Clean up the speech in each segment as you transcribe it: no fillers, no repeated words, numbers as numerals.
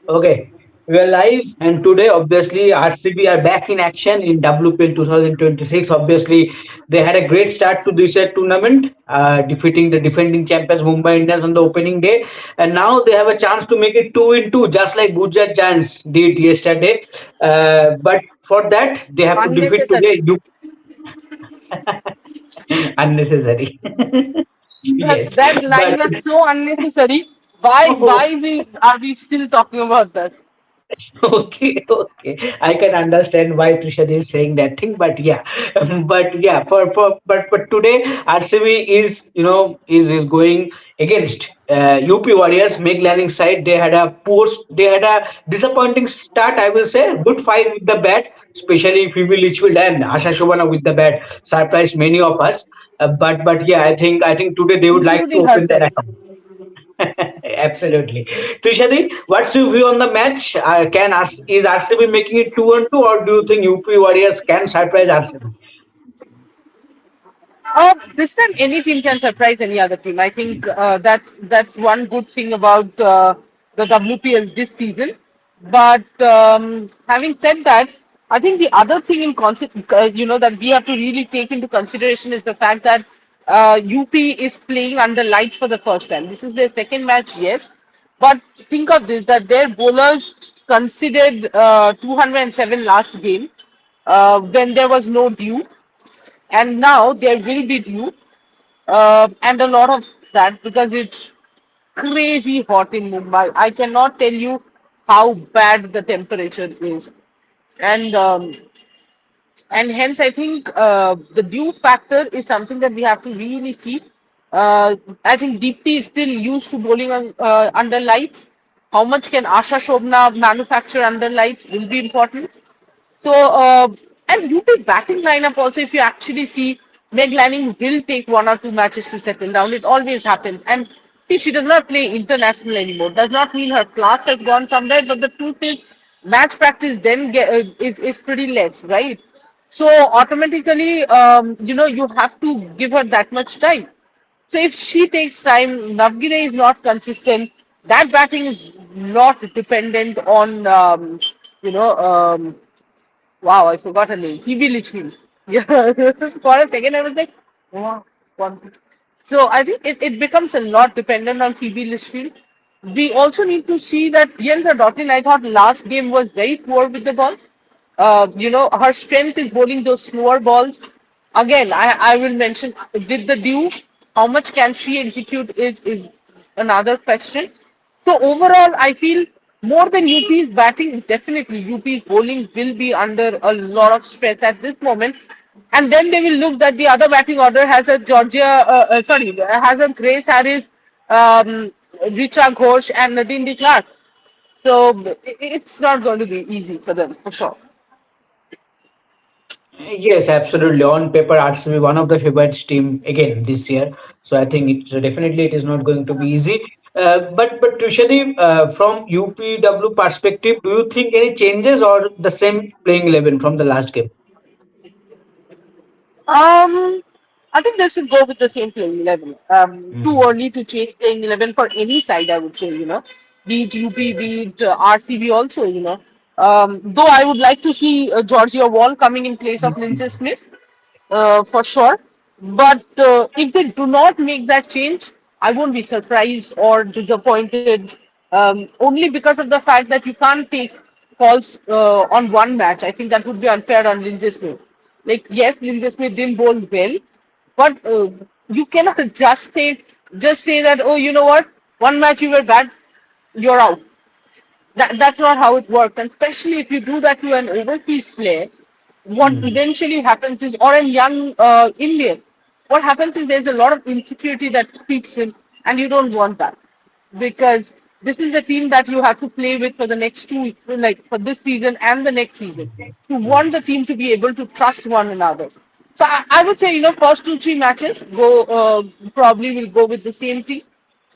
Okay, we are live, and today, obviously, RCB are back in action in WPL 2026. Obviously, they had a great start to this tournament, defeating the defending champions Mumbai Indians on the opening day, and now they have a chance to make it two in two, just like Gujarat Giants did yesterday. But for that, they have to defeat Unnecessary. today. Unnecessary. That Yes, that but line was so unnecessary. Why are we still talking about that? Okay, okay. I can understand why Trishad is saying that thing, but yeah, but yeah, but today RCB is is going against UP Warriors. Meg Lanning side, they had a disappointing start. I will say good fight with the bat, especially Phoebe Litchfield and Asha Shobana with the bat surprised many of us. But yeah, I think today they would like to Including open that herself. account. Absolutely. Trishadi, what's your view on the match? Is RCB making it 2-2, or do you think UP Warriors can surprise RCB? This time, any team can surprise any other team. I think that's one good thing about the WPL this season. But having said that, I think the other thing that we have to really take into consideration is the fact that UP is playing under lights for the first time. This is their second match, yes, but think of this: that their bowlers considered 207 last game when there was no dew, and now there will be dew, and a lot of that because it's crazy hot in Mumbai. I cannot tell you how bad the temperature is, and hence I think the dew factor is something that we have to really see. I think Deepthi is still used to bowling under lights. How much can Asha Shobna manufacture under lights will be important. So, and UP batting lineup also, if you actually see, Meg Lanning will take one or two matches to settle down. It always happens. And see, she does not play international anymore. Does not mean her class has gone somewhere, but the truth is, match practice then is pretty less, right? So automatically, you have to give her that much time. So if she takes time, Navgire is not consistent. That batting is not dependent on, you know, um, wow, I forgot her name. Phoebe Litchfield. Yeah, for a second I was like, wow. So I think it becomes a lot dependent on Phoebe Litchfield. We also need to see that Priyanka Dottin, I thought last game was very poor with the ball. Her strength is bowling those slower balls. Again, I will mention with the dew, how much can she execute is another question. So overall, I feel more than UP's batting, definitely UP's bowling will be under a lot of stress at this moment. And then they will look that the other batting order has a has a Grace Harris, Richa Ghosh, and Nadine de Clark. So it's not going to be easy for them for sure. Yes, absolutely. On paper, RCB one of the favorites team again this year. So I think definitely it is not going to be easy. But Trishadi, from UPW perspective, do you think any changes or the same playing 11 from the last game? Um, I think they should go with the same playing 11. Too early to change playing 11 for any side, I would say, be it UP, be it RCB also, Though I would like to see Georgia Wall coming in place of Lindsay Smith, for sure. But if they do not make that change, I won't be surprised or disappointed. Only because of the fact that you can't take calls on one match. I think that would be unfair on Lindsay Smith. Like yes, Lindsay Smith didn't bowl well, but you cannot just say that, oh, you know what, one match you were bad, you're out. That's not how it works. And especially if you do that to an overseas player, what Mm. eventually happens is, or a young Indian, what happens is there's a lot of insecurity that creeps in, and you don't want that because this is the team that you have to play with for the next like for this season and the next season. You want the team to be able to trust one another. So I would say, first two, three matches probably will go with the same team.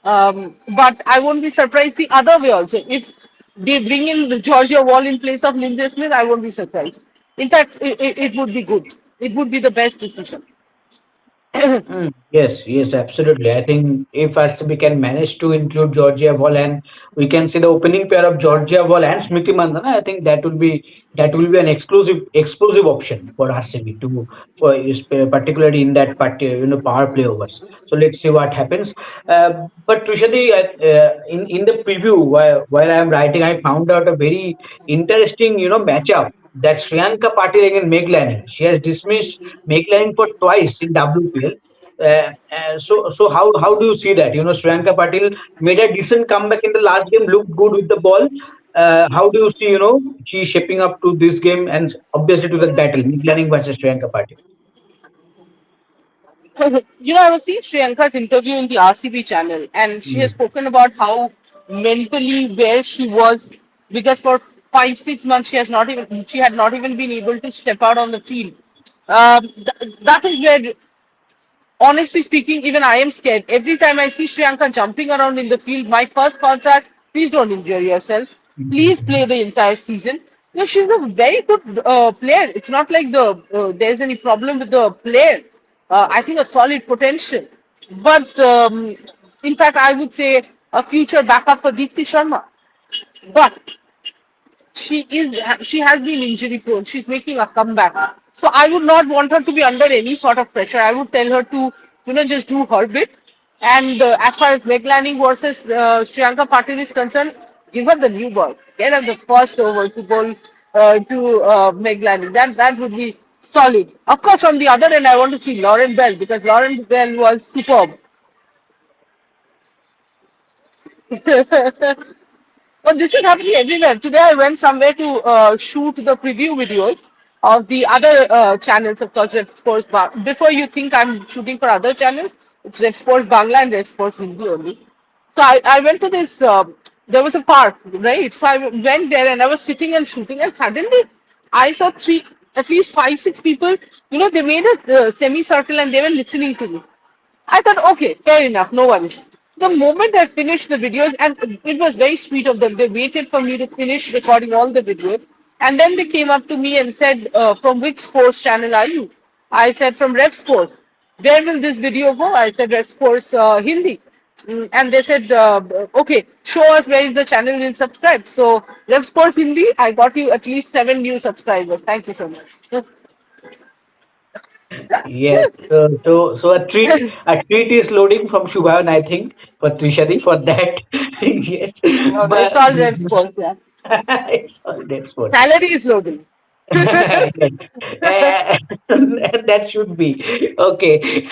But I won't be surprised the other way also. If they bring in the Georgia Wall in place of Lindsay Smith, I won't be surprised. In fact, it would be good. It would be the best decision. Yes, yes, absolutely. I think if RCB can manage to include Georgia Wall and we can see the opening pair of Georgia Wall and Smriti Mandana, I think that will be an exclusive option for RCB to particularly in that power play overs. So let's see what happens. But Trishadi, in the preview while I am writing, I found out a very interesting matchup that Sriyanka Patil against Meg Lanning. She has dismissed Meg Lanning for twice in WPL. So how do you see that? Sriyanka Patil made a decent comeback in the last game, looked good with the ball. How do you see, she shaping up to this game and obviously to the battle, Midlaning versus Sriyanka Patil? I was seeing Shriyanka's interview in the RCB channel, and she has Mm. spoken about how mentally where she was because for 5 6 months she had not even been able to step out on the field. That is where, honestly speaking, even I am scared. Every time I see Shriyanka jumping around in the field, my first thoughts are, please don't injure yourself. Please play the entire season. She's a very good player. It's not like there's any problem with the player. I think a solid potential. But in fact, I would say a future backup for Deepti Sharma. But she has been injury prone. She's making a comeback. So I would not want her to be under any sort of pressure. I would tell her to, just do her bit. And as far as Meg Lanning versus Shriyanka Patil is concerned, give her the new ball. Get her the first over to bowl to Meg Lanning. That would be solid. Of course, from the other end, I want to see Lauren Bell because Lauren Bell was superb. But this is happening everywhere. Today I went somewhere to shoot the preview videos of the other channels, of course, Red Sports Before you think I'm shooting for other channels, it's Red Sports Bangla and Red Sports Hindi only. So I went to this, there was a park, right? So I went there and I was sitting and shooting, and suddenly I saw at least 5 6 people, they made a semicircle and they were listening to me. I thought, okay, fair enough, no worries. The moment I finished the videos, and it was very sweet of them, they waited for me to finish recording all the videos, and then they came up to me and said, "From which sports channel are you?" I said, "From Rev Sports." Where will this video go? I said, "Rev Sports Hindi." And they said, "Okay, show us where is the channel you'll subscribe." So, Rev Sports Hindi, I got you at least 7 new subscribers. Thank you so much. Yes. So a treat is loading from Shubhavan, I think, for Trishadi for that. Yes. No, no, it's But all Rev Sports. Yeah, it's all that sports. salary is loading. Yes. That should be okay.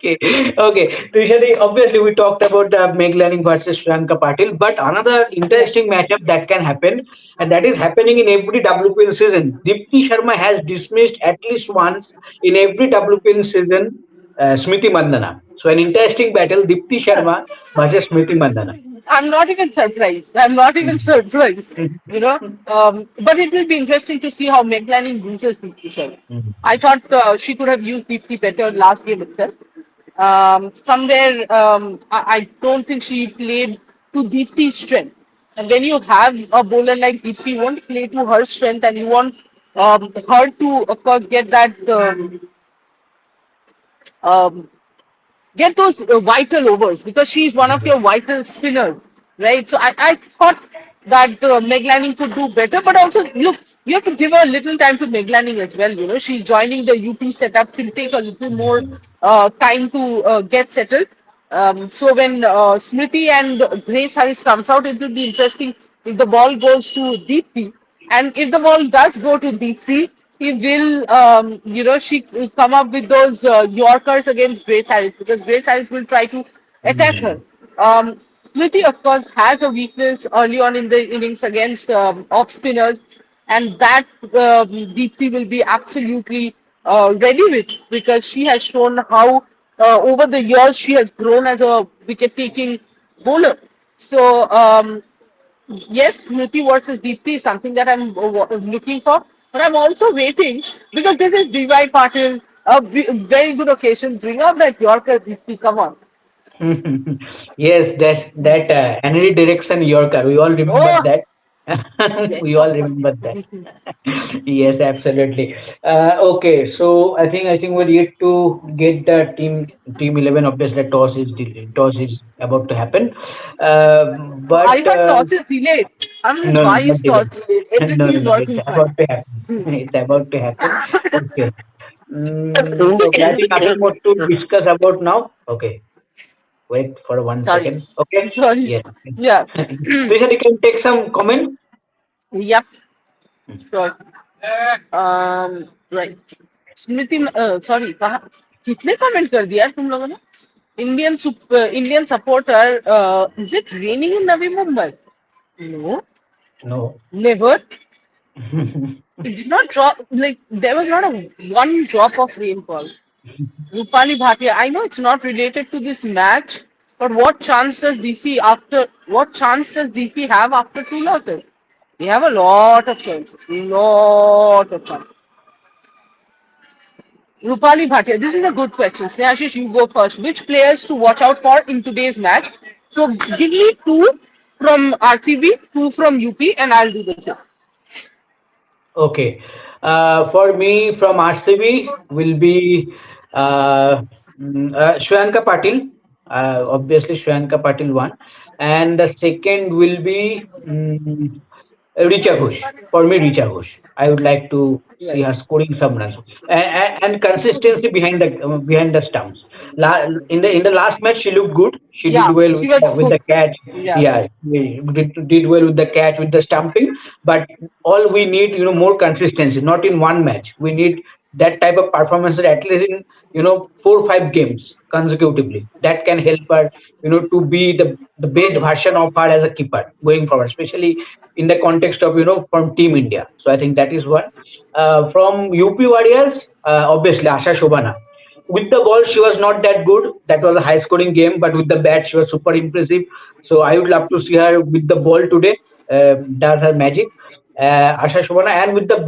Okay, okay. Trishadi, obviously we talked about Meg Lanning versus Shanka Patil, but another Yeah. interesting matchup that can happen, and that is happening in every WPL season. Dipti Sharma has dismissed at least once in every WPL season Smriti Mandana. So an interesting battle, Dipti Sharma versus Smriti Mandana. I'm not even surprised. I'm not even surprised. But it will be interesting to see how Meg Lanning uses Deepti Sharma. I thought she could have used Deepti better last game itself. Somewhere, I don't think she played to Deepti's strength. And when you have a bowler like Deepti, you want to play to her strength and you want her to, of course, get that um, get those vital overs because she's one of your vital spinners, right? So I thought that Meg Lanning could do better, but also look, you have to give her a little time to Meg Lanning as well. She's joining the UP setup. She'll take a little more time to get settled. So when Smriti and Grace Harris comes out, it will be interesting if the ball goes to Deepti. And if the ball does go to Deepti, he will, she will come up with those Yorkers against Grace Harris because Grace Harris will try to attack her. Smriti, of course, has a weakness early on in the innings against off spinners, and that Deepti will be absolutely ready with because she has shown how over the years she has grown as a wicket-taking bowler. So yes, Smriti versus Deepti is something that I'm looking for, but I'm also waiting because this is DY Patil, a very good occasion. Bring out that Yorker, Deepti. Come on. Yes, that Henry direction Yorker. We all remember Oh, that. We Yes. all remember that. Yes, absolutely. Okay, so I think we need to get the team 11. Obviously, toss is about to happen, uh, I but heard toss is delayed. I mean, no, no, why not is toss delayed. delayed? No, Everything no, is no. It's working fine. about to happen. Hmm. It's about to happen. Okay. Okay. I think nothing more to discuss about now. Okay. Wait for one Sorry. second. Okay. Sorry. Yes. Yeah. Trisha, you can take some comment. Yep. Sure. Right. Smriti sorry कहा कितने comment कर दिया यार तुम लोगों ने Indian supporter is it raining in Navi Mumbai no No. Never it did not drop like there was not a one drop of rainfall. Rupali Bhatia, I know it's not related to this match, but what chance does DC have after two losses? They have a lot of chances. Lot of chances. Rupali Bhatia, this is a good question. Snehashish, you go first. Which players to watch out for in today's match? So give me two from RCB, two from UP, and I'll do the same. Okay. For me, from RCB will be Shriyanka Patil. Obviously, Shriyanka Patil one, and the second will be Richa Ghosh. For me, Richa Ghosh. I would like to see Right. her scoring some runs and consistency behind the stumps. In the last match, she looked good. She did Yeah, well she was with good. the catch. Yeah. Yeah, she did well with the catch with the stumping. But all we need, more consistency. Not in one match. We need that type of performance at least in 4 or 5 games consecutively. That can help her, to be the best version of her as a keeper going forward, especially in the context of from Team India. So I think that is one. From UP Warriors, obviously Asha Shobana. With the ball, she was not that good. That was a high scoring game, but with the bat, she was super impressive. So I would love to see her with the ball today. Does her magic. Asha Shobana, and with the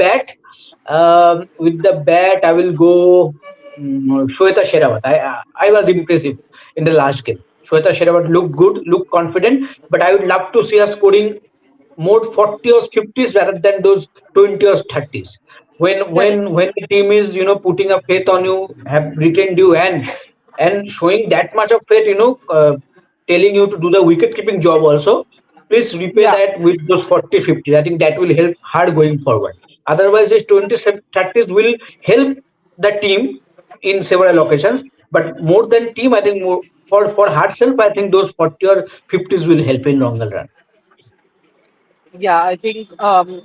bat, I will go Shweta Sherawat. I was impressive in the last game. Shweta Sherawat looked good, looked confident, but I would love to see her scoring more 40 or 50s rather than those 20 or 30s. When Correct. when when the team is putting a faith on you, have retained you, and showing that much of faith, telling you to do the wicket keeping job also, please repay Yeah. that with those 40 50s. I think that will help hard going forward. Otherwise, this 20 30s will help the team in several occasions, but more than team, I think more for herself, I think those 40 or 50s will help in longer run. Yeah, I think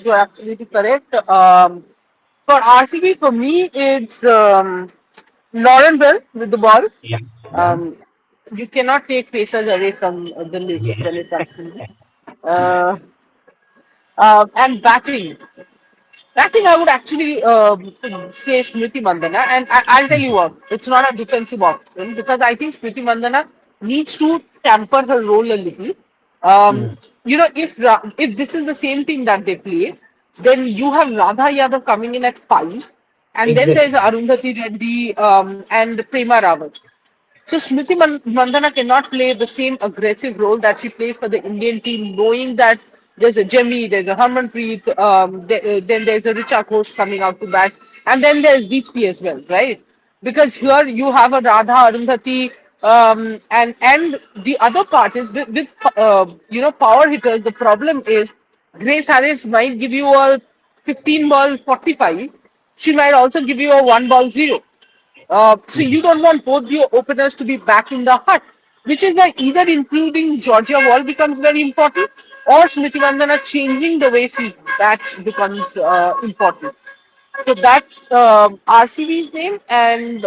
you're absolutely correct. For RCB, for me, it's Lauren Bell with the ball. Yeah, yeah, Um, you cannot take pacers away from the list yeah. when it comes to me. Uh, and batting. Batting, I would actually say Smriti Mandana, and I'll tell you what, it's not a defensive option because I think Smriti Mandana needs to tamper her role a little. Um, Mm, if this is the same team that they play, then you have Radha Yadav coming in at five, and then there's exactly. Arundhati Reddy and Prema Rawat. So Smriti Mandhana cannot play the same aggressive role that she plays for the Indian team, knowing that there's a Jemmy, there's a Harmanpreet, then there's a Richa Ghosh coming out to bat, and then there's Deepti as well, right? Because here you have a Radha Arundhati, and the other part is with power hitters. The problem is Grace Harris might give you a 15 ball 45. She might also give you a 1 ball 0. So Mm, you don't want both your openers to be back in the hut, which is why either including Georgia Wall becomes very important, or Smriti Vandana changing the way she bats becomes important. So that's RCB's name, and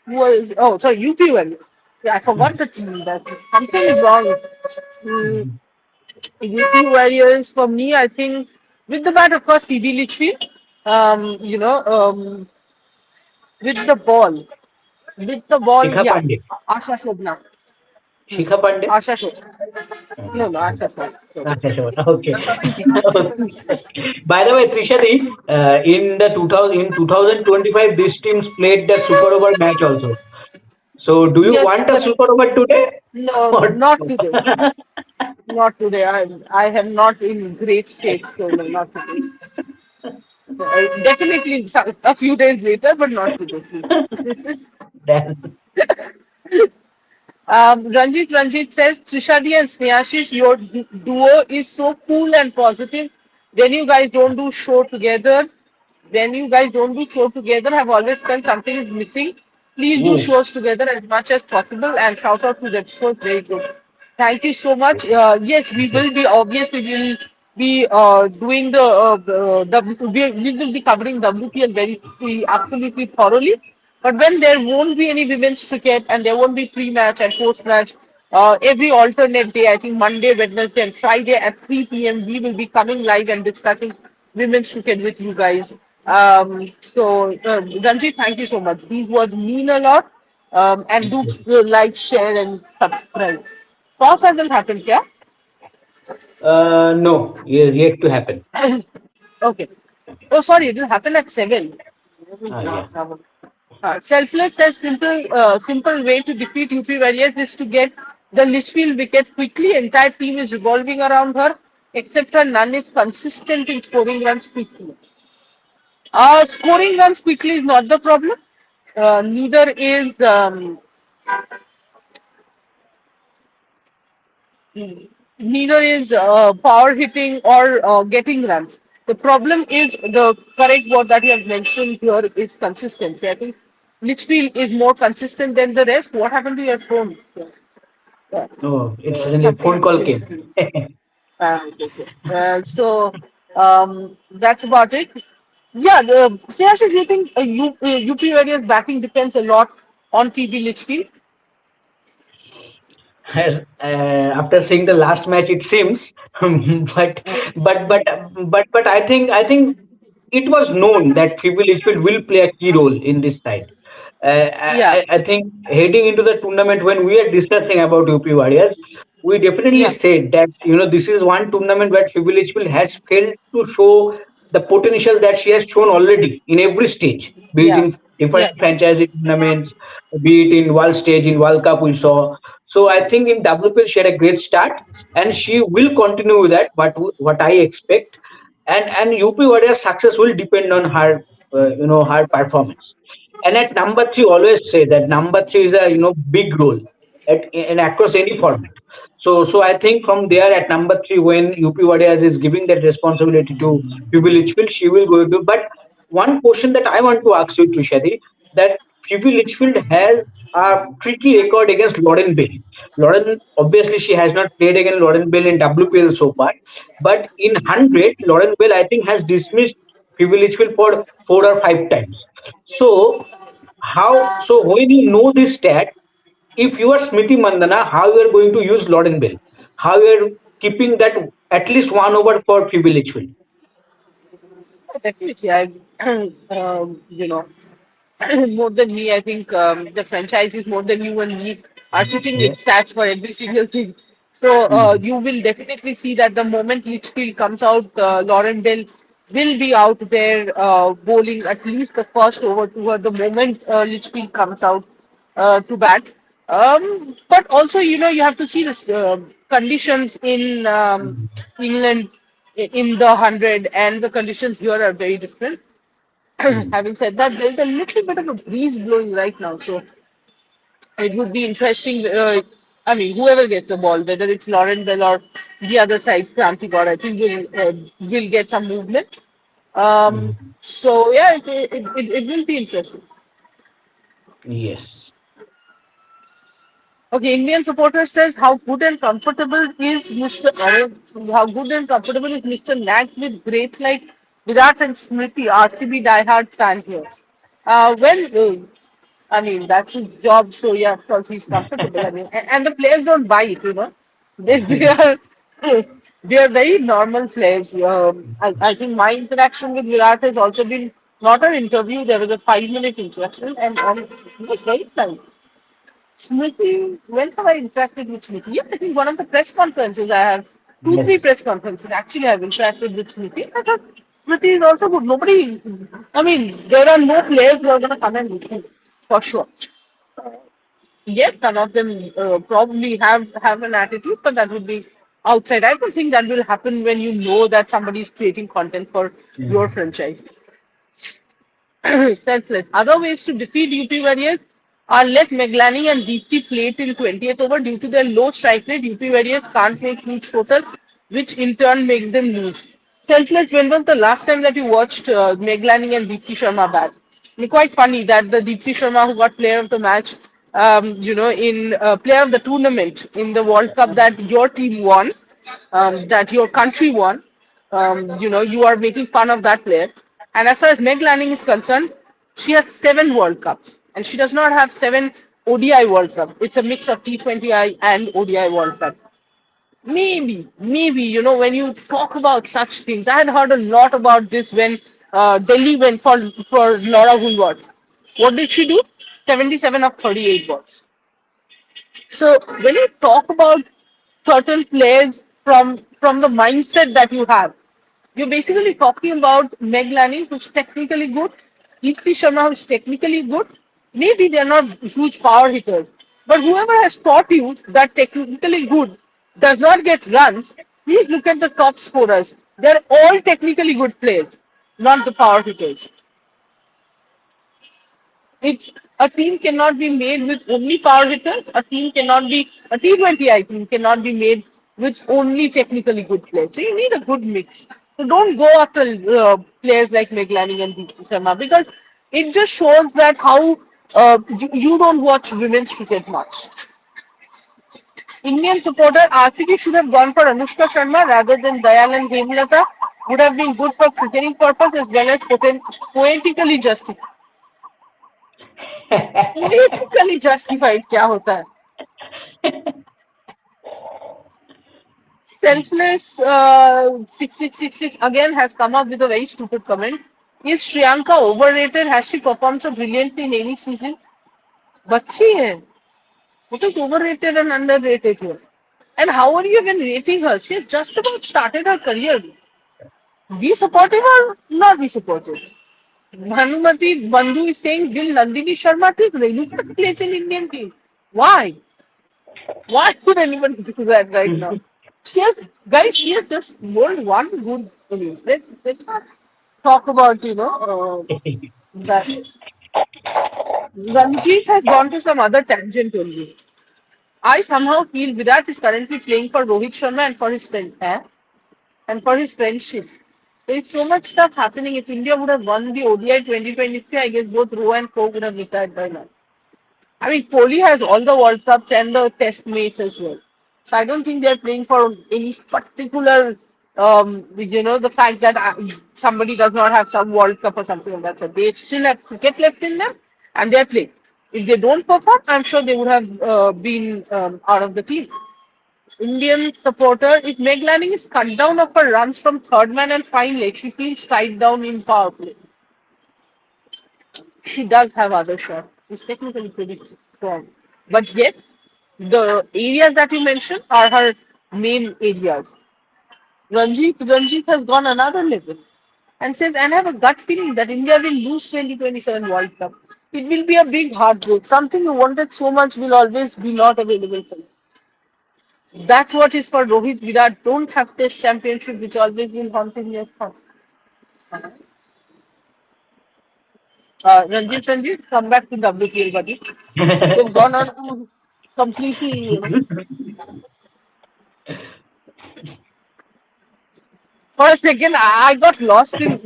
was UPL. Yeah, I forgot mm, the team. That something is wrong. Mm, mm. UP Warriors for me, I think with the bat, of course, PB Litchfield. With the ball. With the ball, Shikha yeah. Pandey. Asha Shobna. Hmm. Shikha Pandey. Asha Shobna. No, no, Mm. Asha Shobna. Okay, sure. Okay. Okay. By the way, Trishadi, in the 2025, these teams played the Super Over match also. So, do you Yes, want a correct. Super Over today? No, Or not today. Not today. I am not in great shape, so no, not today. Definitely a few days later, but not today, please. Then, Ranjit says, Trishadi and Snehashish, your duo is so cool and positive. When you guys don't do show together, when you guys don't do show together, have always felt something is missing. Please do ooh, shows together as much as possible and shout out to Red Sports. Very good. Thank you so much. Yes, we will be obviously we will be doing we will be covering WPL absolutely thoroughly. But when there won't be any women's cricket and there won't be pre-match and post-match, every alternate day, I think Monday, Wednesday, and Friday at 3 p.m., we will be coming live and discussing women's cricket with you guys. Ranjit, thank you so much. These words mean a lot. And do like, share, and subscribe. Pause hasn't happened, yeah? no, yet to happen. Okay. Oh, sorry, it will happen at 7. Yeah. Selfless says simple way to defeat UP Warriors is to get the Litchfield wicket quickly. Entire team is revolving around her, except her none is consistent in scoring runs quickly. Scoring runs quickly is not the problem. Neither is power hitting or getting runs. The problem is the correct word that you have mentioned here is consistency. I think Litchfield is more consistent than the rest. What happened to your phone? Yeah. Oh, it's suddenly a Something phone happened to call your came. screen. Okay. That's about it. Yeah, Snehashish, you think UP Warriors batting depends a lot on TB Litchfield? After seeing the last match, it seems, but but but but I think it was known that Phoebe Litchfield will play a key role in this side. Yeah, I think heading into the tournament when we are discussing about UP Warriors, we definitely yeah, said that this is one tournament where Phoebe Litchfield has failed to show the potential that she has shown already in every stage, be it yeah, in different yeah. franchise tournaments, be it in World stage, in World Cup we saw. So I think in WPL she had a great start, and she will continue with that. What I expect, and UP Warriors success will depend on her, her performance. And at number three, always say that number three is a big role in across any format. So I think from there at number three, when UP Warriors is giving that responsibility to Phoebe Litchfield, she will go to. But one question that I want to ask you, Trishadi, that Phoebe Litchfield has a tricky record against Lauren Bell. Lauren, obviously, she has not played against Lauren Bell in WPL so far, but in 100, Lauren Bell, I think, has dismissed Phoebe Litchfield for 4 or 5 times. So, when you know this stat, if you are Smriti Mandana, how you are going to use Lauren Bell? How you are keeping that at least one over for Phoebe Litchfield? Definitely, more than me, I think the franchises more than you and me are sitting with Yeah. stats for every single thing. So Mhm. you will definitely see that the moment Litchfield comes out, Lauren Bell will be out there bowling at least the first over to her the moment Litchfield comes out to bat. But also, you have to see this conditions in Mhm. England in the 100 and the conditions here are very different. Mhm. Having said that, there's a little bit of a breeze blowing right now, so it would be interesting. I mean, whoever gets the ball, whether it's Lauren Bell or the other side, Kranti Gaur, I think will get some movement. Mhm. So yeah, it will be interesting. Yes. Okay, Indian supporter says how good and comfortable is Mr. How good and comfortable is Mr. Nags with greats like Virat and Smriti, RCB diehard fan here. I mean that's his job, so yeah, of course he's comfortable. I mean, and the players don't bite. They are they are very normal players. I think my interaction with Virat has also been not an interview. There was a 5 minute interaction, and it was very nice. Smriti, when have I interacted with Smriti? Yeah, I think one of the press conferences I have, two, three Yes. press conferences actually I've interacted with Smriti. I thought Smriti is also good. Nobody, I mean, there are no players who are going to come and beat him, for sure. Yes, some of them probably have an attitude, but that would be outside. I don't think that will happen when you know that somebody is creating content for your Mhm. franchise. Selfless. Other ways to defeat UP Warriors are let Meglani and Deepti play till 20th over. Due to their low strike rate, UP Warriors can't make huge total, which in turn makes them lose. Selfless, when was the last time that you watched Meglani and Deepti Sharma bat? It's quite funny that the Deepti Sharma who got player of the match, in player of the tournament in the World Cup that your team won, that your country won, you are making fun of that player. And as far as Meg Lanning is concerned, she has 7 World Cups, and she does not have 7 ODI World Cup. It's a mix of T20I and ODI World Cup. Maybe, when you talk about such things, I had heard a lot about this when Delhi went for Laura Woolward. What did she do? 77 of 38 balls. So when you talk about certain players from the mindset that you have, you're basically talking about Meg Lanning, who's technically good, Deepti Sharma, who's technically good. Maybe they're not huge power hitters, but whoever has taught you that technically good does not get runs, please look at the top scorers. They're all technically good players, not the power hitters. It's a team cannot be made with only power hitters. A T20I team cannot be made with only technically good players. So you need a good mix. So don't go after players like Meglani and Deep Sharma because it just shows that how you don't watch women's cricket much. Indian supporter RCB should have gone for Anushka Sharma rather than Dayal and Hemlata. Would have been good for cricketing purpose as well as poetically justified. Politically justified क्या होता है? Selfless 6666 again has come up with a very stupid comment. Is Shriyanka overrated? Has she performed so brilliantly in any season? बच्ची है. What is overrated and underrated here? And how are you even rating her? She has just about started her career. Be supportive or not be supportive? Bhanumati Bandhu is saying, will Nandini Sharma take Renuka's place in Indian team? Why? Why would anyone do that right now? She has, guys, she has just won one good innings. Let's not talk about, that. Ranjit has gone to some other tangent only. I somehow feel Virat is currently playing for Rohit Sharma and for his friend, and for his friendship. There's so much stuff happening. If India would have won the ODI 2023, I guess both Rowe and Coe would have retired by now. I mean, Kohli has all the World Cups and the Test mates as well. So I don't think they're playing for any particular, the fact that somebody does not have some World Cup or something like that. So they still have cricket left in them, and they're playing. If they don't perform, I'm sure they would have been out of the team. Indian supporter, if Meg Lanning is cut down of her runs from third man and fine leg, she feels tied down in power play. She does have other shots. She's technically pretty strong. But yes, the areas that you mentioned are her main areas. Ranjit has gone another level and says, and I have a gut feeling that India will lose 2027 World Cup. It will be a big heartbreak. Something you wanted so much will always be not available for you. That's what is for Rohit Virat. Don't have Test championship, which always will haunt in your thoughts. Ranjit, come back to WPL, buddy. They've gone on to completely, for a second, I got lost in.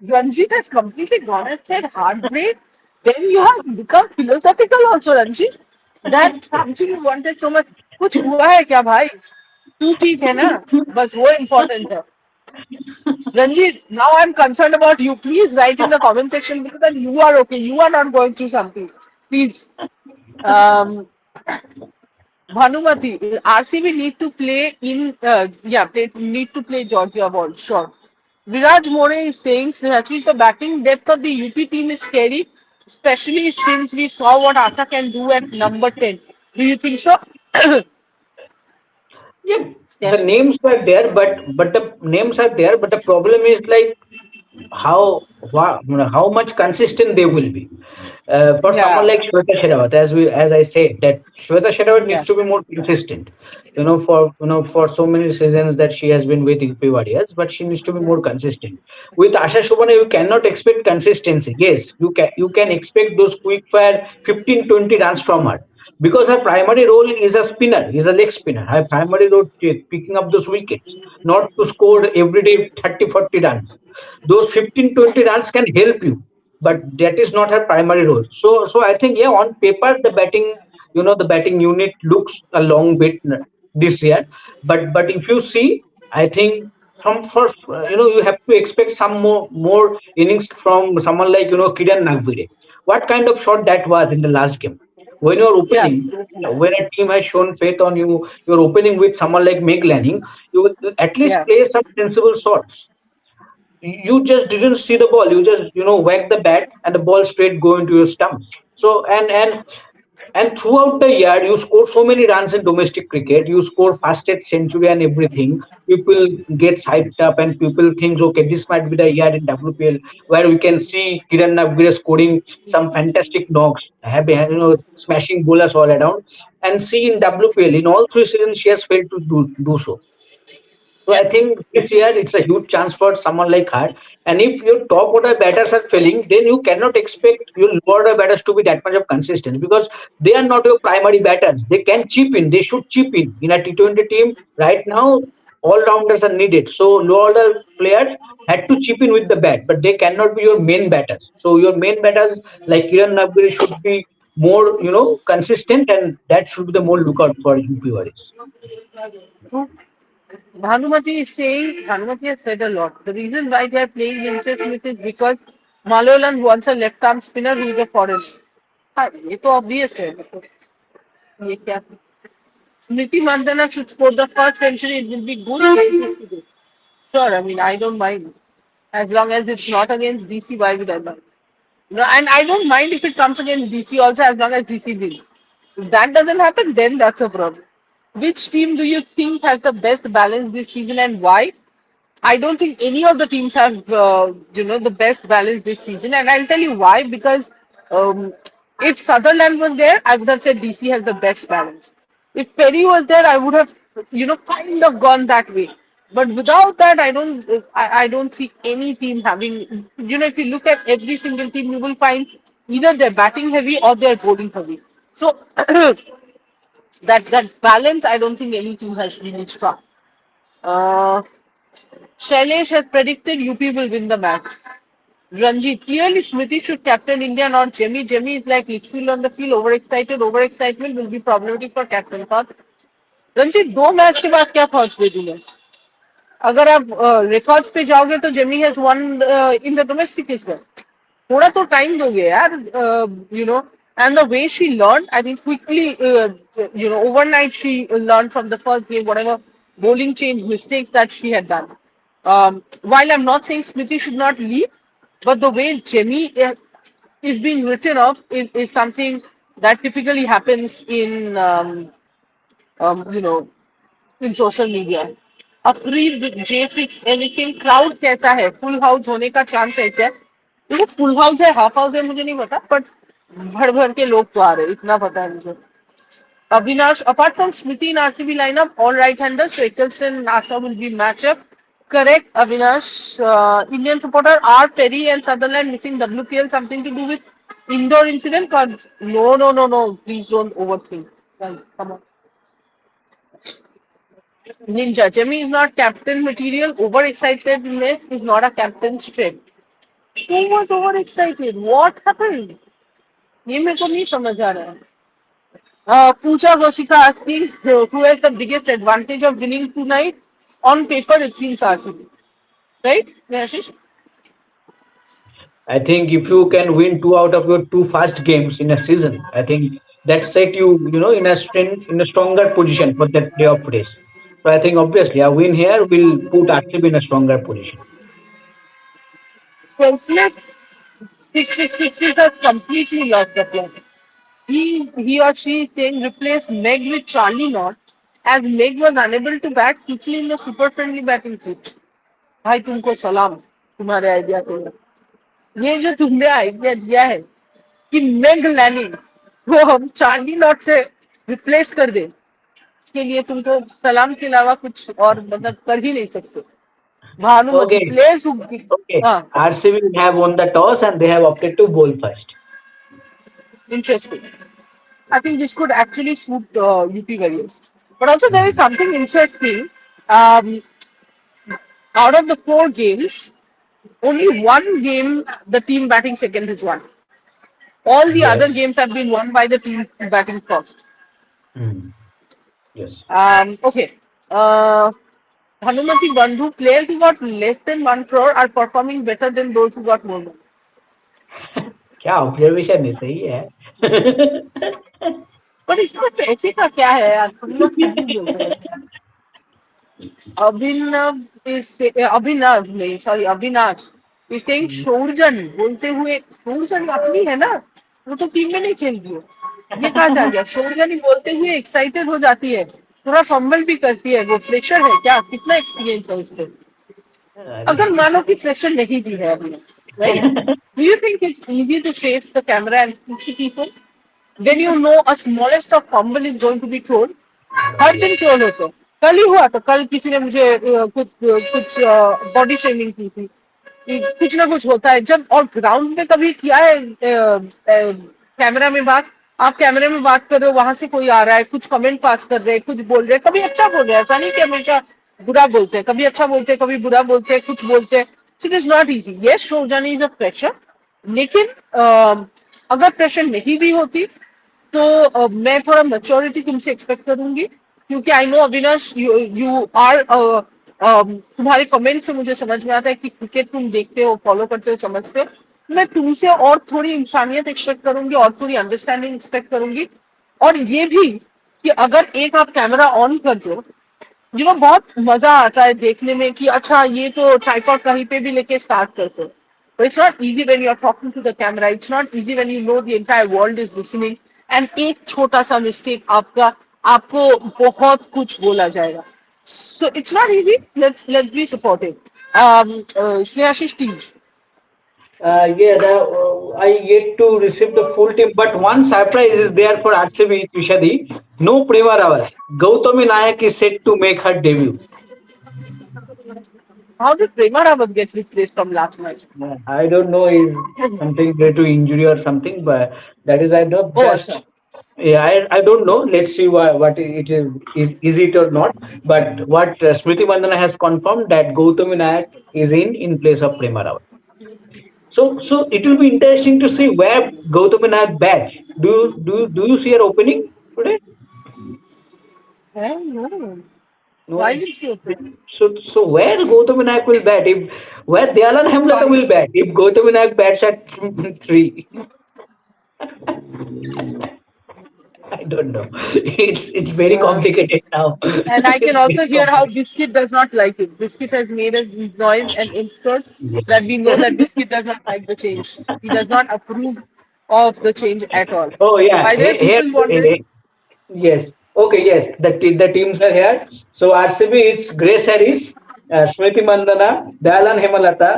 Ranjit has completely gone and said heartbreak. Then you have become philosophical also, Ranjit. That something you wanted so much. कुछ हुआ है क्या भाई? तू ठीक है ना? बस वो important है. Ranjit, now I'm concerned about you. Please write in the comment section because that you are okay. You are not going through something. Please. Um, Bhanumati, RCB need to play they need to play Georgia ball, sure. Viraj More is saying, Snehachi, the batting depth of the UP team is scary, especially since we saw what Asa can do at number 10. Do you think so? Yeah, the Yes. names are there, but the names are there, but the problem is like how much consistent they will be. For someone Yeah, like Shweta Sherawat, as I said, that Shweta Sherawat needs to yes, be more consistent. For so many seasons that she has been with UP Warriors, but she needs to be more consistent. With Asha Shubhane, you cannot expect consistency. Yes, you can expect those quick fire 15-20 runs from her, because her primary role is a spinner, is a leg spinner. Her primary role is picking up those wickets, not to score every day 30-40 runs. Those 15-20 runs can help you, but that is not her primary role. So I think, yeah, on paper the batting, the batting unit looks a long bit this year, but if you see, I think from first, you have to expect some more innings from someone like Kiran Nagvire. What kind of shot that was in the last game? When you're yeah, opening, when a team has shown faith on you, you're opening with someone like Meg Lanning, you will at least yeah. play some sensible shots. You just didn't see the ball. You just whack the bat and the ball straight go into your stumps. So and throughout the year, you score so many runs in domestic cricket. You score fastest century and everything. People get hyped up, and people think, okay, this might be the year in WPL where we can see Kiran Nagvir scoring some fantastic knocks, having smashing bowlers all around. And see, in WPL, in all three seasons, she has failed to do so. So I think this year it's a huge chance for someone like her. And if your top order batters are failing, then you cannot expect your lower order batters to be that much of consistent, because they are not your primary batters. They can chip in. They should chip in a T20 team right now. All rounders are needed. So lower order players had to chip in with the bat, but they cannot be your main batters. So your main batters like Kiran Nagiri should be more consistent, and that should be the more lookout for UP Warriors. So Bhanumati is saying, Bhanumati has said a lot. The reason why they are playing Vincent Smith is because Malolan wants a left arm spinner who is a foreign. हाँ, ये तो obvious है. ये क्या? Smriti Mandana should score the first century. It will be good. Sure, I mean, I don't mind. As long as it's not against DC, why would I mind? No, and I don't mind if it comes against DC also, as long as DC wins. If that doesn't happen, then that's a problem. Which team do you think has the best balance this season and why? I don't think any of the teams have, the best balance this season, and I'll tell you why. Because if Sutherland was there, I would have said DC has the best balance. If Perry was there, I would have, kind of gone that way. But without that, I don't see any team having. If you look at every single team, you will find either they're batting heavy or they're bowling heavy. So that balance, I don't think any team has really struck. Uh, Shailesh has predicted UP will win the match. Ranjit, clearly Smriti should captain India, not Jemmy. Jemmy is like Litchfield on the field, overexcited. Overexcitement will be problematic for captain path. Ranjit दो match के बाद क्या thoughts दे दूंगा अगर आप records पे जाओगे तो Jamie has one in the domestic is थोड़ा तो टाइम दोगे यार and the way she learned I think quickly overnight she learned from the first game whatever bowling change mistakes that she had done while I'm not saying Smriti should not leave but the way Jemmy is being written off is something that typically happens in you know in social media अफरीद जे fix anything crowd कैसा है full house होने का chance है क्या देखो full house है हाफ हाउस है मुझे नहीं पता बट भर भर के लोग तो आ रहे हैं, इतना पता है मुझे Avinash, apart from Smriti in RCB lineup, all right-handers, so Eccleston and Asha will be matchup. Correct, Avinash. Indian supporter are Perry and Sutherland missing WPL something to do with indoor incident? But no, no, no, no. Please don't overthink. Guys, come on. Ninja, Jimmy is not captain material. Overexcitedness is not a captain's trait. Who was overexcited? What happened? ये मेरे को नहीं समझ आ रहा है. Pooja Goshika asking who has the biggest advantage of winning tonight? On paper, it seems RCB. Right, Ashish? I think if you can win two out of your two first games in a season, I think that set you, in a stronger position for that playoff race. So I think obviously a win here will put RCB in a stronger position. Well, Smith, 66 has completely lost the plot. He or she is saying replace Meg with Charlie Knott as Meg was unable to bat quickly in the super friendly batting pitch. भाई तुमको सलाम तुम्हारे idea के लिए ये जो तुमने idea दिया है कि मेग लैनिंग वो हम चार्ली नॉट से रिप्लेस कर दे, इसके लिए तुमको सलाम के अलावा कुछ और मतलब कर ही नहीं सकते। Bhanumati Okay, players who, okay. हाँ, RCB have won the toss and they have opted to bowl first. interesting. I think this could actually suit UP Warriors. But also there is Hmm. something interesting. Um, Out of the four games, only one game the team batting second has won. All the other Yes. games have been won by the team batting first. Hmm. Yes. Okay. Uh, Hanumati Bandhu, players who got less than 1 crore are performing better than those who got more money. क्या observation है, सही है. पर इसमें पैसे का क्या है यार, तुम लोग कुछ भी बोलते रहते हैं। अभिनव अभिनव नहीं, सॉरी, अविनाश इज सेइंग शोरजन बोलते हुए, शोरजन अपनी है ना, वो तो टीम में नहीं खेलती है। ये कहाँ से आ गया, शोरजन ही बोलते हुए एक्साइटेड हो जाती है, थोड़ा फंबल भी करती है, वो फ्रेशर है क्या, कितना एक्सपीरियंस है उसको। अरे. अगर मानो कि प्रेशर नहीं दी है अभी, right, do you think it's easy to face the camera and speak to people when you know a smallest of fumble is going to be thrown? हर दिन ट्रोल होते हैं। कल ही हुआ था, कल किसी ने मुझे कुछ बॉडी शेमिंग की थी कि कुछ ना कुछ होता है जब, और ग्राउंड में कभी किया है कैमरा में बात, आप कैमरे में बात कर रहे हो, वहां से कोई आ रहा है, कुछ कमेंट पास कर रहे हैं, कुछ बोल रहे हैं, कभी अच्छा बोल रहे हैं, ऐसा नहीं कि हमेशा बुरा बोलते हैं, कभी अच्छा बोलते हैं, कभी बुरा बोलते हैं, कुछ बोलते हैं। It is not easy, yes शोजानी इज अ प्रेशर, लेकिन अगर प्रेशर नहीं भी होती तो मैं थोड़ा मेच्योरिटी तुमसे एक्सपेक्ट करूंगी, क्योंकि I know Avinash, you are, तुम्हारे कमेंट से मुझे समझ में आता है कि क्रिकेट तुम देखते हो, फॉलो करते हो, समझते हो। मैं तुमसे और थोड़ी इंसानियत एक्सपेक्ट करूंगी और थोड़ी अंडरस्टैंडिंग एक्सपेक्ट करूंगी, और ये भी कि अगर एक आप कैमरा ऑन कर दो, बहुत मजा आता है देखने में कि अच्छा ये तो ट्राइपॉड कहीं पे भी लेके स्टार्ट करते हो। But it's not easy when you're talking to the camera. It's not easy when you know the entire world is listening. And एक छोटा सा मिस्टेक आपका, आपको बहुत कुछ बोला जाएगा. So it's not easy. Let's be supportive. Snehashish teams. Yeah, I yet to receive the full team, but one surprise is there for RCB, Trishadi. No Prema Rawal. Gautami Nayak is set to make her debut. How did Prema Rawat get replaced from last match? I don't know is something due to injury or something, but that is I know Oh, just. acha. Yeah, I don't know. Let's see what it is it or not. But what Smriti Mandana has confirmed that Gautami Nayak is in place of Prema Rawal. So it will be interesting to see where Gautami Nayak bats. Do you see her opening today? Oh, no. Why No. did she open? So where Gautami Nayak will bat? If where Dyalan Hemlata Fine. will bat? If Gautami Nayak bats at three, I don't know. It's very Uh, complicated now. And I can It's very also hear how complicated. Biscuit does not like it. Biscuit has made a noise and insert that we know Yes. that Biscuit does not like the change. He does not approve of the change at all. Oh yeah. By the way, Here, people wondering, yes. Okay. Yes. The teams are here. So RCB is Grace Harris, Smriti Mandana, Dalan Hemalata,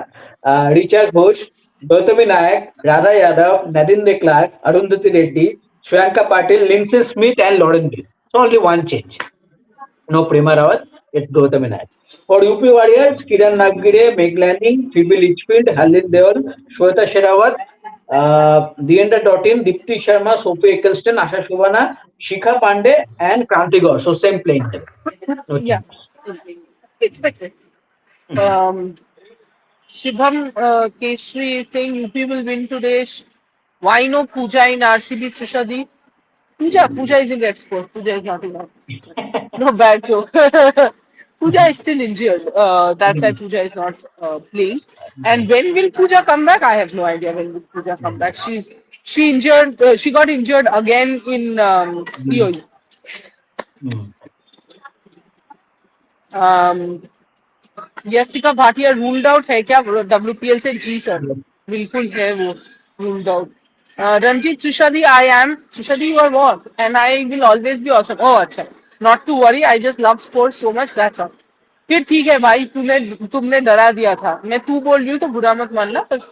Richard Ghosh, Gautami Nayak, Radha Yadav, Nadine De Clark, Arundhati Reddy, Shriyanka Patil, Lindsay Smith, and Lauren Gill. So only one change. No Prema Rawat. It's Gautami Nayak. For UP Warriors, Kiran Nagire, Meg Lanning, Phoebe Litchfield, Halil Deol, Shweta Sherawat, Diendra Dotin, Dipti Sharma, Sophie Eccleston, Asha Shubhana, Shikha Pandey, and Kranti Gaur. So same playing time. No yeah, change. expected. Um, Shibham Keshri is saying UP will win today. Why no Pooja in RCB, Trishadi? Pooja is in red sport. Pooja is not in that. No bad joke. Pooja is still injured. That's why Pooja is not playing. And when will Pooja come back? I have no idea when will Pooja come back. She injured. She got injured again in COE. Um, Yastika Bhatia ruled out है क्या WPL से? जी sir, बिल्कुल है वो ruled out. Ranjeet त्रिशादी, I am त्रिशादी, you are what, and I will always be awesome. Oh अच्छा, not to worry, I just love sports so much, that's all. फिर ठीक है भाई, तूने तुमने डरा दिया था, मैं तू बोल रही हूँ तो बुरा मत मानना, बस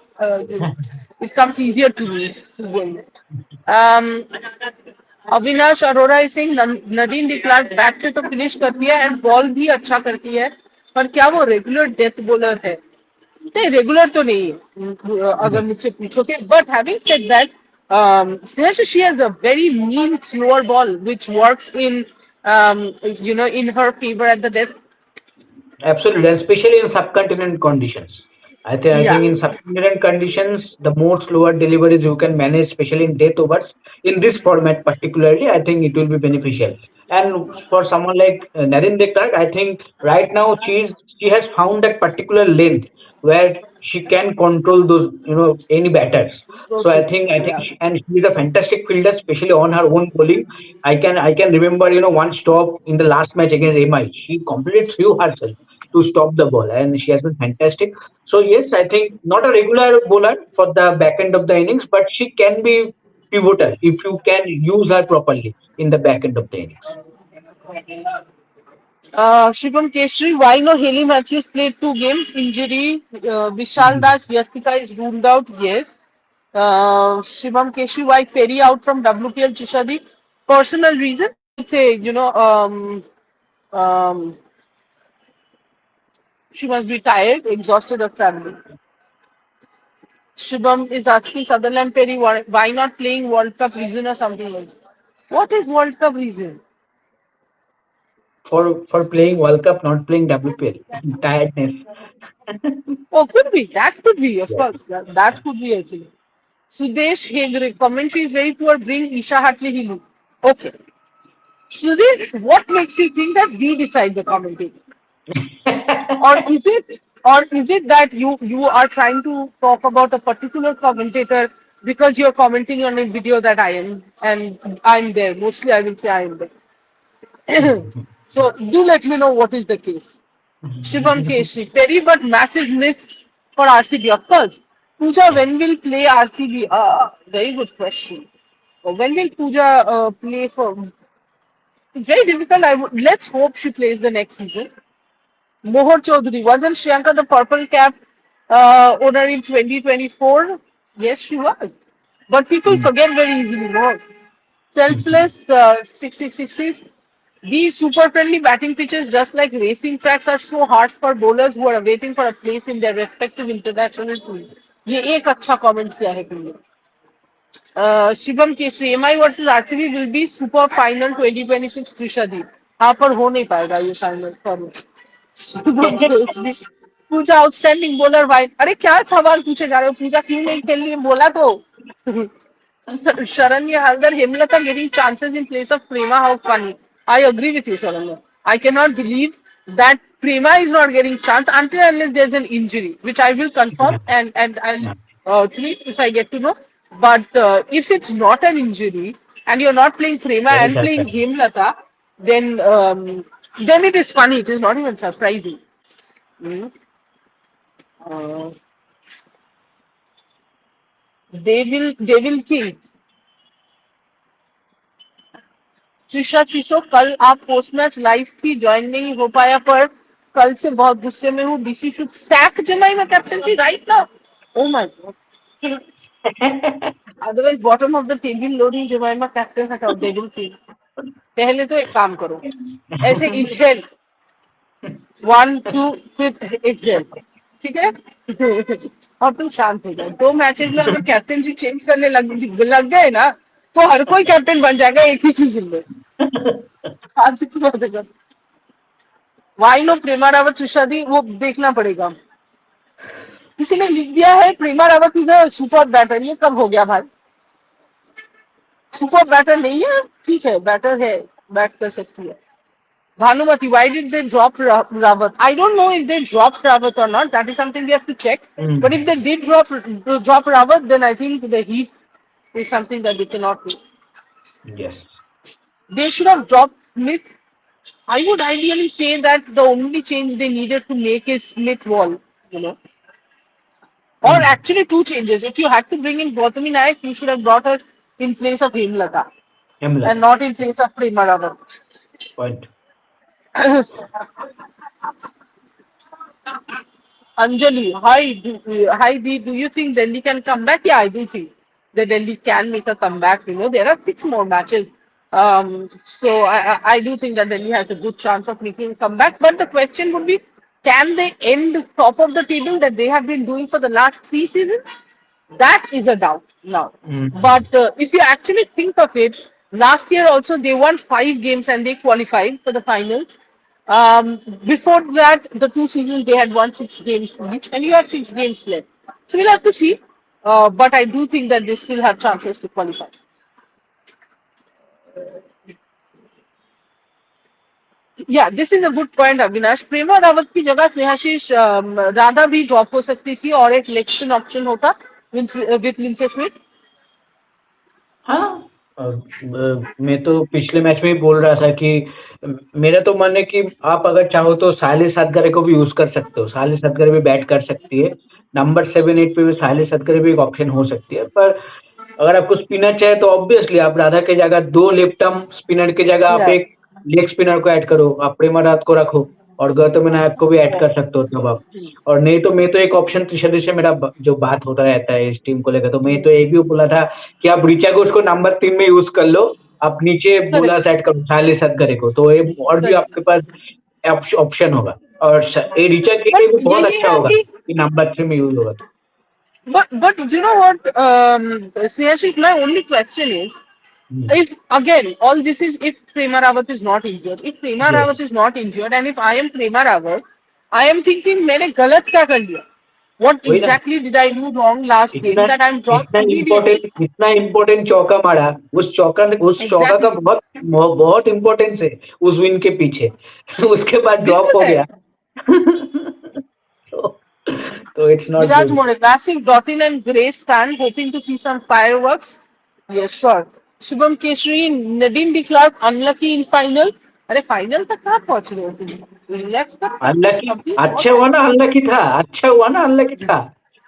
it comes easier to me to बोल। Avinash Arora Singh, Nadine de Klerk bat से तो फिनिश करती है एंड बॉल भी अच्छा करती है, पर क्या वो रेगुलर डेथ बॉलर है? नहीं, रेगुलर तो नहीं है अगर मुझसे पूछोगे, but having said that, she has a very mean slower ball which works in in her favor at the death. Absolutely, especially in subcontinent conditions. I think Yeah. in subcontinent conditions, the more slower deliveries you can manage, especially in death overs, in this format particularly, I think it will be beneficial. And for someone like Narendra Clark, I think right now she has found that particular length where she can control those any batters. So So I true. think I think Yeah. and she is a fantastic fielder, especially on her own bowling. I can remember one stop in the last match against MI. She completely threw herself to stop the ball, and she has been fantastic. So yes, I think not a regular bowler for the back end of the innings, but she can be pivotal if you can use her properly in the back end of the innings. Shubham Keshri, why no Haley Matthews played 2 games? Injury. Vishal Mhm. Das Yastika is ruled out. Yes. Shubham Keshri, why Perry out from WPL Chishadi? Personal reasons, I would say, um, she must be tired, exhausted of traveling. Shubham is asking Sutherland Perry, why not playing World Cup reason or something else? What is World Cup reason? For playing World Cup, not playing WPL, tiredness. Oh, could be. That could be, of Yes. course. That could be actually. Sudesh Hegre, commentary is very poor. Bring Isha Hartley Hilu. Okay. Sudesh, what makes you think that we decide the commentary? Or is it that you are trying to talk about a particular commentator because you're commenting on a video that I am and I'm there. Mostly I will say I am there. So do let me know what is the case. Shivam Keshri, Perry, but massive miss for RCB, of course. Pooja, when will play RCB? Very good question. When will Pooja play for? It's very difficult. Let's hope she plays the next season. Mohor Chaudhary, wasn't Shriyanka the purple cap owner in 2024? Yes, she was. But people forget very easily. Mohor. Selfless 6666. These super friendly batting pitches, just like racing tracks, are so hard for bowlers who are waiting for a place in their respective international teams. ये एक अच्छा comment किया है तुमने। Shivam Kesari, MI versus RCB will be super final 2026 Trisha दी। हाँ, पर हो नहीं पाएगा ये final, sorry. Shivam Kesari, Pooja outstanding bowler भाई, अरे क्या सवाल पूछे जा रहे हो, पूजा क्यों नहीं खेल रही है बोला तो। Sharanya Haldar, Hemlata getting chances in place of Prema, how funny. I agree with you, Sharanya. I cannot believe that Prema is not getting chance until unless there's an injury, which I will confirm Yeah. and I'll Yeah. tweet if I get to know. But if it's not an injury and you're not playing Prema Very and sad. playing Hemlata, then it is funny. It is not even surprising. Mm. Uh, they will kill. Trisha शिशो, कल आप post match live थी, join नहीं हो पाया, पर कल से बहुत गुस्से में हूँ, डीसी शुड सैक जमाई में कैप्टन थी right now. Oh my God, otherwise bottom of the table loading जमाइमा captain हटाओ, दे विल फील। पहले तो एक काम करो, ऐसे इनहेल 1 2 फिर एक्सहेल, ठीक है। और तुम शांत हो जाओ, 2 मैचेस में अगर कैप्टनसी चेंज करने लग गए ना, तो हर कोई कैप्टन बन जाएगा एक ही सीजन में। फालतू की बातें कर। वाई नो प्रेमा रावत त्रिशादी, वो देखना पड़ेगा। किसी ने लिख दिया है Prema Rawat is a super batter, ये कब हो गया भाई? सुपर बैटर नहीं है, ठीक है बैटर है, बैट कर सकती है। Bhanumati, why did they drop Rawat? I don't know if they dropped Rawat or not. That is something we have to check. But if Mm. they did drop Rawat, then I think the heat is something that they cannot do. Yes. They should have dropped Smith. I would ideally say that the only change they needed to make is Smith wall, you know, or Mm. actually two changes. If you had to bring in Gautami Naik, you should have brought her in place of Hemlata and Hemlata. not in place of Prema Rawat. Point. Anjali, hi Dee, do you think Delhi can come back? Yeah, I do think that Delhi can make a comeback. You know, there are six more matches. So I do think that Delhi has a good chance of making a comeback. But the question would be, can they end top of the table that they have been doing for the last three seasons? That is a doubt now. Mm. But if you actually think of it, last year also they won five games and they qualified for the finals. Before that, the two seasons they had won six games each, and you have six games left. So we'll have to see. But I do think that they still have chances to qualify. Yeah, this is a good point, Avinash. प्रेमा रावत की जगह स्नेहाशीष राधा भी drop हो सकती थी और एक leg spin option होता with लिंसे Smith. हाँ, मैं तो पिछले मैच में ही बोल रहा था कि मेरा तो मन है कि आप अगर चाहो तो साहिल सतगरे को भी यूज कर सकते हो। साहिल सतगरे भी बैट कर सकती है। नंबर 7-8 पे भी साहिल सतगरे भी एक ऑप्शन हो सकती है। पर अगर आपको स्पिनर चाहिए तो ऑब्वियसली आप राधा की जगह 2 लेफ्ट आर्म स्पिनर की जगह आप Yeah. एक लेग स्पिनर को ऐड करो। आप प्रेमा रावत को रखो और गौतम नायक को भी ऐड Yeah. कर सकते हो तब आप। और नहीं तो मैं तो एक ऑप्शन ऋषभ से मेरा जो बात होता रहता है इस टीम को लेकर, तो मैं तो ये भी बोला था कि आप ऋचा घोष को नंबर 3 में यूज कर लो। आप नीचे बोला Correct. सेट करो साले सतगरे को, तो ये और भी Correct. आपके पास ऑप्शन होगा। और ये ऋचा के लिए बट भी बहुत यही अच्छा है होगा कि कि नंबर 3 में यूज होगा तो। but you know what, Snehashik, my only question is hmm, if again all this is if Prema Rawat is not injured. If Prema yes, Rawat is not injured and if I am Prema Rawat, I am thinking मैंने गलत क्या कर लिया? What वही ना। exactly did I do wrong last इतना game that I'm dropped immediately? इतना important चौका मारा। उस चौका का Exactly. बहुत इम्पोर्टेंस है उस विन के पीछे। उसके बाद ड्रॉप बिल्कुल हो है. गया। तो तो it's not Viraj good. More, massive Dottin and Grace fan, hoping to see some fireworks. Yes, sure. Shubham Keshri, Nadine de Klerk, unlucky in final. अरे फाइनल तक कहाँ पहुंच रहे हो तुम? रिलैक्स करो. अनलकी। अभी बहुत अच्छा हुआ टाइम. ना अनलकी था, अच्छा हुआ ना अनलकी था।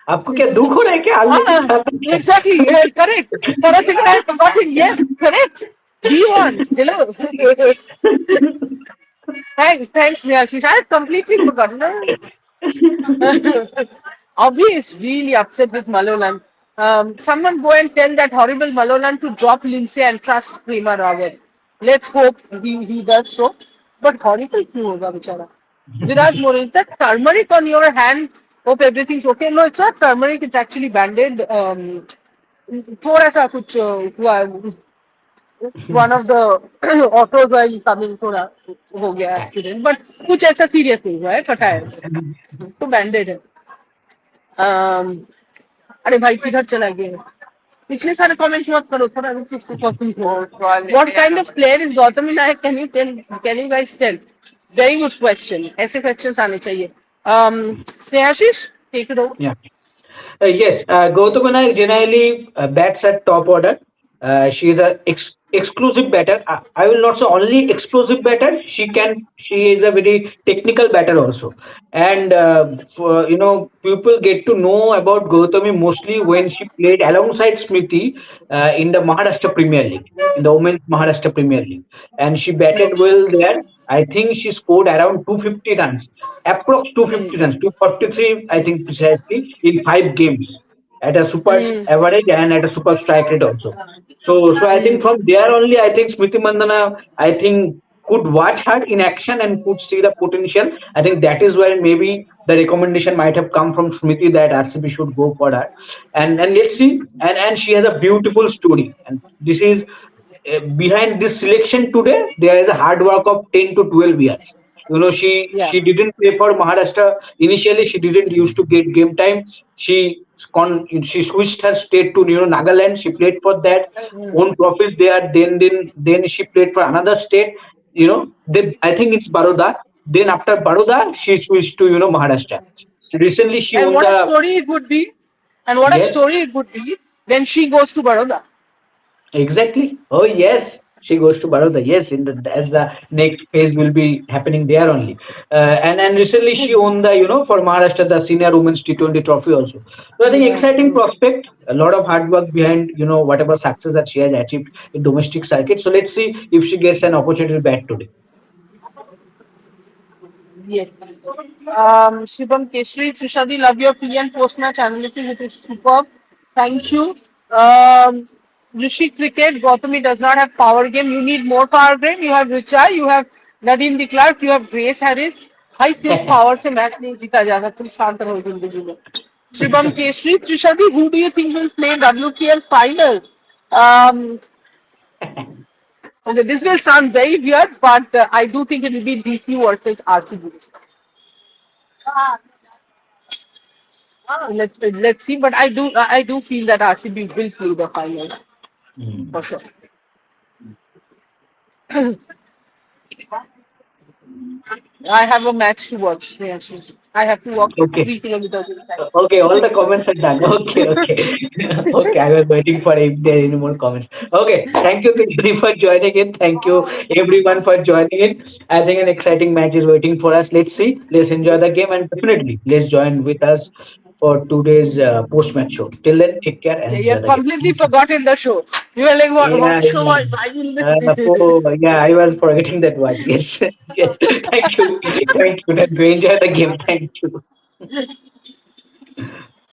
आपको क्या दुख हो रहा है क्या अनलकी हाँ, था तो क्या? exactly. Correct. For a second, I forgot it. Yes, correct. B1. Hello. Thanks, Niyashish. I had completely forgotten. Abhi is really upset with Malolan. Someone go and tell that horrible Malolan to drop Lindsay and trust Prema Rawat. Let's hope he does so. But horrible क्यों होगा बेचारा? Viraj More, is that turmeric on your hand? Hope everything's okay. No, it's not turmeric. It's actually banded. थोड़ा सा कुछ हुआ. One of the autos while coming थोड़ा हो गया एक्सीडेंट. बट कुछ ऐसा सीरियस नहीं हुआ है. फटा है. तो बैंडेड है. अम, अरे भाई किधर चला गया? पिछले सारे कमेंट्स मत करो, थोड़ा रुक के टॉपिक को. What kind of player is Gautami Naik? Can you guys tell? Very good question. ऐसे क्वेश्चंस आने चाहिए. Snehashish, take it over. Yeah. Yes, Gautam Nayak generally bats at top order. She is a exclusive batter. I will not say only explosive batter. She is a very technical batter also. And people get to know about Gautami mostly when she played alongside Smriti in the Maharashtra Premier League, in the Women's Maharashtra Premier League, and she batted well there. I think she scored around 250 runs, approx 250 runs, 243, I think precisely, in 5 games at a super average and at a super strike rate also. So I think from there only, I think Smriti Mandana, I think could watch her in action and could see the potential. I think that is where maybe the recommendation might have come from Smriti that RCB should go for her. And let's see. And she has a beautiful story. And this is behind this selection today, there is a hard work of 10 to 12 years. Yeah. She didn't play for Maharashtra initially. She didn't used to get game time. She switched her state to Nagaland. She played for that, won trophies there. Then she played for another state. Then I think it's Baroda. Then after Baroda, she switched to Maharashtra. Recently, she And won what a the. story it would be. And what a Yes. story it would be when she goes to Baroda. Exactly. Oh yes, she goes to Baroda. Yes, as the next phase will be happening there only. And recently she won the for Maharashtra the senior women's T20 trophy also. So I think Yeah. exciting prospect. A lot of hard work behind whatever success that she has achieved in domestic circuit. So let's see if she gets an opportunity to bat today. Yes. Shubham Keshri, Trishadi, love your pre and post match analysis. It is superb. Thank you. Rishi Cricket, Gautami does not have power game. You need more power game. You have Richa, you have Nadeem de Klerk, you have Grace Harris. भाई सिर्फ power से match नहीं जीता जा सकता, तुम शांत रहो जिंदगी में. Shubham Keshri, Trishadi, who do you think will play WPL final? Um, okay, this will sound very weird, but I do think it will be DC versus RCB. Let's see, but I do feel that RCB will play the final for Mm. sure. I have a match to watch. Yes, yes. I have to walk Okay. 3 kilometers inside. Okay, all the comments are done. Okay, okay. Okay, I was waiting for if there are any more comments. Okay, thank you, Kishori, for joining in. Thank you, everyone, for joining in. I think an exciting match is waiting for us. Let's see. Let's enjoy the game and definitely let's join with us for today's post-match show. Till then, take care and Yeah, you enjoy have the game. completely forgotten the show. You were like, what Yeah, show? yeah. I will. Oh, yeah, I was forgetting that word. Yes, yes. Thank you. Thank you. Enjoy the game. Thank you.